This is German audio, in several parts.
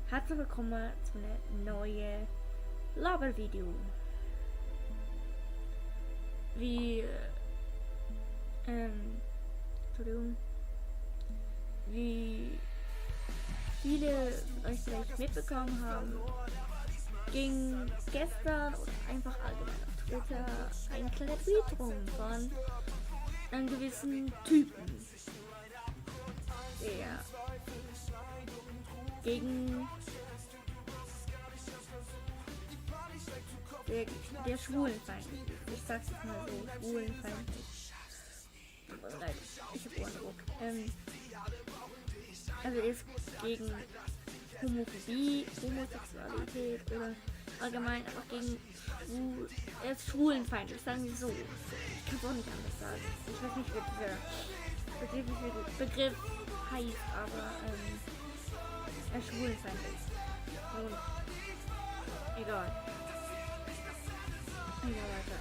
Herzlich willkommen zu einem neuen Labervideo. Wie, Entschuldigung, wie viele von euch vielleicht mitbekommen haben, ging gestern oder einfach allgemein auf Twitter ein kleiner Tweet rum von einem gewissen Typen, der gegen der schwulenfeindlich ist. Ich sag's jetzt mal so, schwulenfeindlich. Tut mir leid, ich hab Ohrendruck. Also er ist gegen Homophobie, Homosexualität oder allgemein einfach gegen er ist schwulenfeindlich, sagen wir so. Ich kann es auch nicht anders sagen. Ich weiß nicht, wie dieser Begriff heißt, aber er ist schwulenfeindlich. Und egal. Ja, weiter.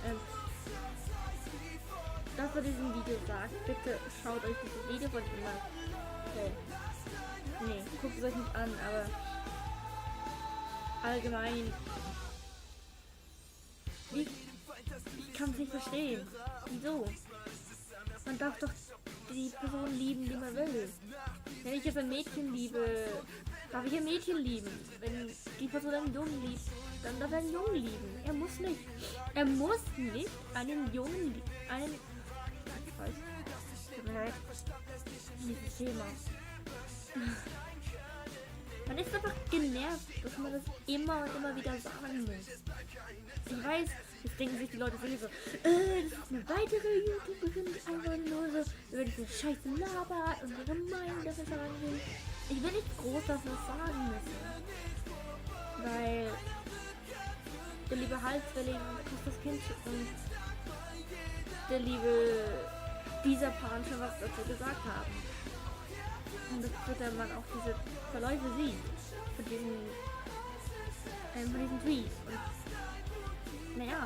Das, was diesem Video sagt, bitte schaut euch dieses Video von ihm an. Okay. Nee, guckt es euch nicht an, aber allgemein. Ich kann es nicht verstehen. Wieso? Man darf doch die Person lieben, die man will. Wenn ich jetzt ein Mädchen liebe, darf ich ein Mädchen lieben. Wenn die Person einen Jungen liebt, dann darf er einen Jungen lieben. Er muss nicht einen Jungen lieben. Ich weiß. Tut mir leid. Dieses Thema. Man ist einfach genervt, dass man das immer und immer wieder sagen muss. Ich weiß, jetzt denken sich die Leute sowieso, das ist eine weitere YouTuberin, die einfach nur so über diese Scheiße labert und ihre Meinung dafür sagen will. Ich will nicht groß dafür sagen müssen. Weil der liebe Halswelling und das Kind und der liebe dieser Paar schon was dazu gesagt haben. Und das wird dann man auch diese Verläufe sieht von diesen Tweets. Und naja,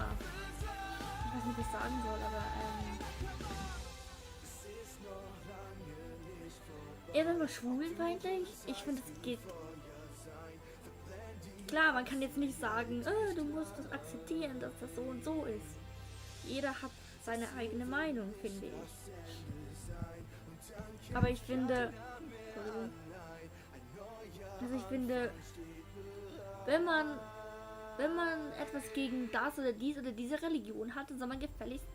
ich weiß nicht, was ich sagen soll, aber er ist einfach schwulenfeindlich. Ich finde, es geht. Klar, man kann jetzt nicht sagen, du musst das akzeptieren, dass das so und so ist. Jeder hat seine eigene Meinung, finde ich. Aber ich finde, wenn man etwas gegen das oder diese Religion hat, dann soll man gefälligst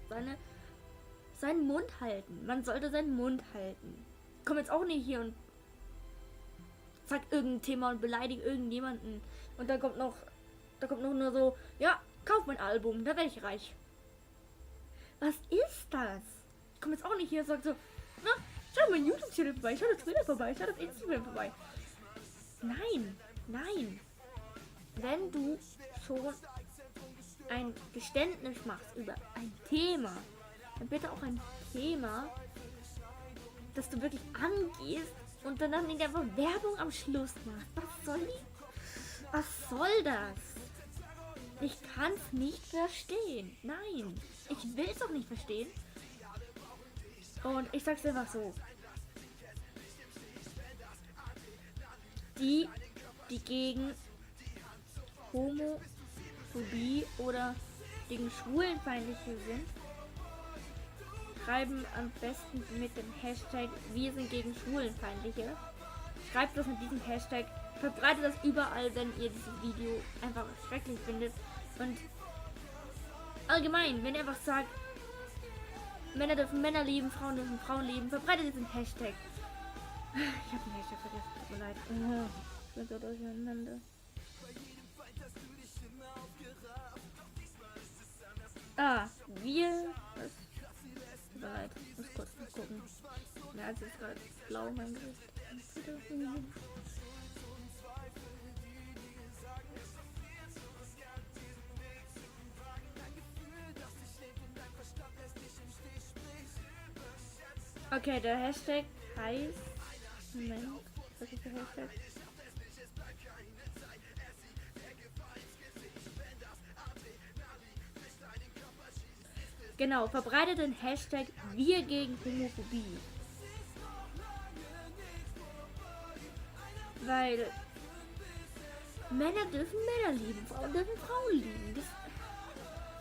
seinen Mund halten. Man sollte seinen Mund halten. Ich komme jetzt auch nicht hier und sag irgendein Thema und beleidige irgendjemanden. Und da kommt noch nur so, ja, kauf mein Album, da werde ich reich. Was ist das? Ich komme jetzt auch nicht hier und sag so, na, schau mein YouTube-Channel vorbei, schau auf Twitter vorbei, schau auf Instagram vorbei. Nein. Wenn du schon ein Geständnis machst über ein Thema, dann bitte auch ein Thema, das du wirklich angehst und dann nicht einfach Werbung am Schluss machst. Was soll das? Ich kann es nicht verstehen. Nein, ich will es auch nicht verstehen. Und ich sag's einfach so. Die gegen Homophobie oder gegen Schwulenfeindliche sind, schreiben am besten mit dem Hashtag Wir sind gegen Schwulenfeindliche. Schreibt das mit diesem Hashtag, verbreitet das überall, wenn ihr dieses Video einfach schrecklich findet. Und allgemein, wenn ihr einfach sagt, Männer dürfen Männer lieben, Frauen dürfen Frauen lieben, verbreitet diesen Hashtag. Ich habe den Hashtag vergessen, tut mir leid. Ich bin so durcheinander. Was? Tut mir leid, ich muss kurz noch gucken. Ja, es ist gerade blau, mein Gesicht. Okay, der Hashtag heißt. Moment, was ist der Hashtag? Genau, verbreitet den Hashtag Wir gegen Homophobie. Weil Männer dürfen Männer lieben, Frauen dürfen Frauen lieben.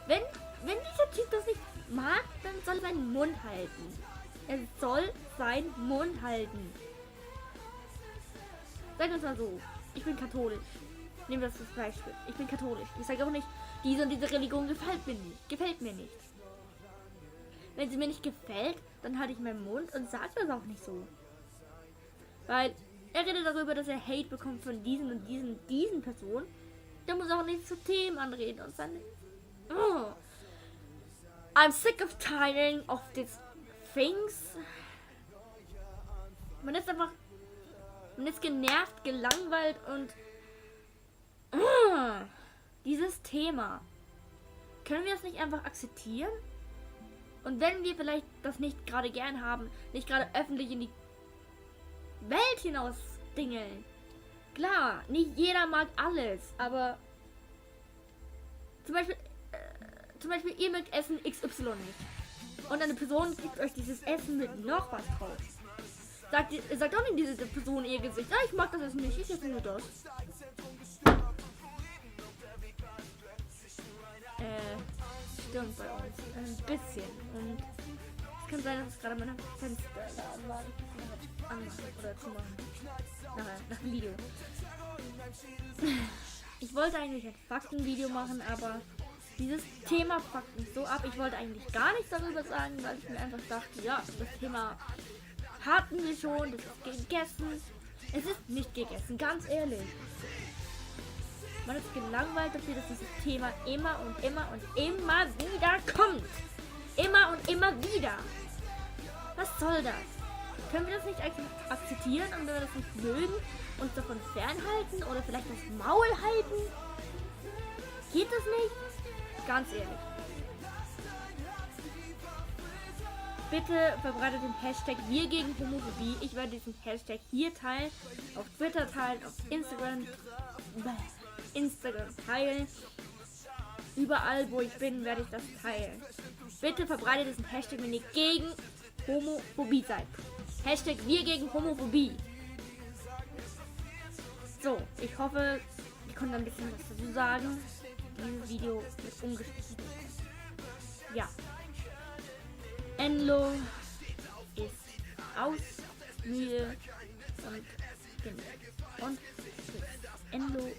Wenn dieser Typ das nicht mag, dann soll er seinen Mund halten. Er soll seinen Mund halten. Sagen wir es mal so, ich bin katholisch. Nehmen wir das als Beispiel. Ich bin katholisch. Ich sage auch nicht, diese und diese Religion gefällt mir nicht. Gefällt mir nicht. Wenn sie mir nicht gefällt, dann halte ich meinen Mund und sage das auch nicht so. Weil er redet darüber, dass er Hate bekommt von diesen und diesen Personen. Der muss auch nicht zu Themen anreden und dann... Oh. I'm sick of tiring of these things. Man ist einfach... Man ist genervt, gelangweilt und... Dieses Thema. Können wir es nicht einfach akzeptieren? Und wenn wir vielleicht das nicht gerade gern haben, nicht gerade öffentlich in die Welt hinaus dingeln. Klar, nicht jeder mag alles, aber zum Beispiel ihr mögt Essen XY nicht. Und eine Person gibt euch dieses Essen mit noch was drauf. Sagt auch nicht diese Person ihr Gesicht, ah, ich mag das Essen nicht, ich esse nur das. Stimmt bei uns. Ein bisschen. Und es kann sein, dass es gerade meine Fenster da war. Anmachen oder zu machen. Nach dem Video. Ich wollte eigentlich ein Faktenvideo machen, aber dieses Thema fuckt mich so ab. Ich wollte eigentlich gar nichts darüber sagen, weil ich mir einfach dachte, ja, das Thema hatten wir schon, das ist gegessen. Es ist nicht gegessen, ganz ehrlich. Man ist gelangweilt dafür, dass dieses Thema immer und immer und immer wieder kommt. Immer und immer wieder. Was soll das? Können wir das nicht akzeptieren und wenn wir das nicht mögen, uns davon fernhalten oder vielleicht das Maul halten? Geht das nicht? Ganz ehrlich. Bitte verbreitet den Hashtag Wir gegen Homophobie. Ich werde diesen Hashtag hier teilen, auf Twitter teilen, auf Instagram teilen. Überall, wo ich bin, werde ich das teilen. Bitte verbreitet diesen Hashtag, wenn ihr gegen Homophobie seid. Hashtag Wir gegen Homophobie. So, ich hoffe, ich konnte ein bisschen was dazu sagen. Dieses Video ist umgeschnitten. Ja. Enlo ist aus, müde und genug. Und Enlo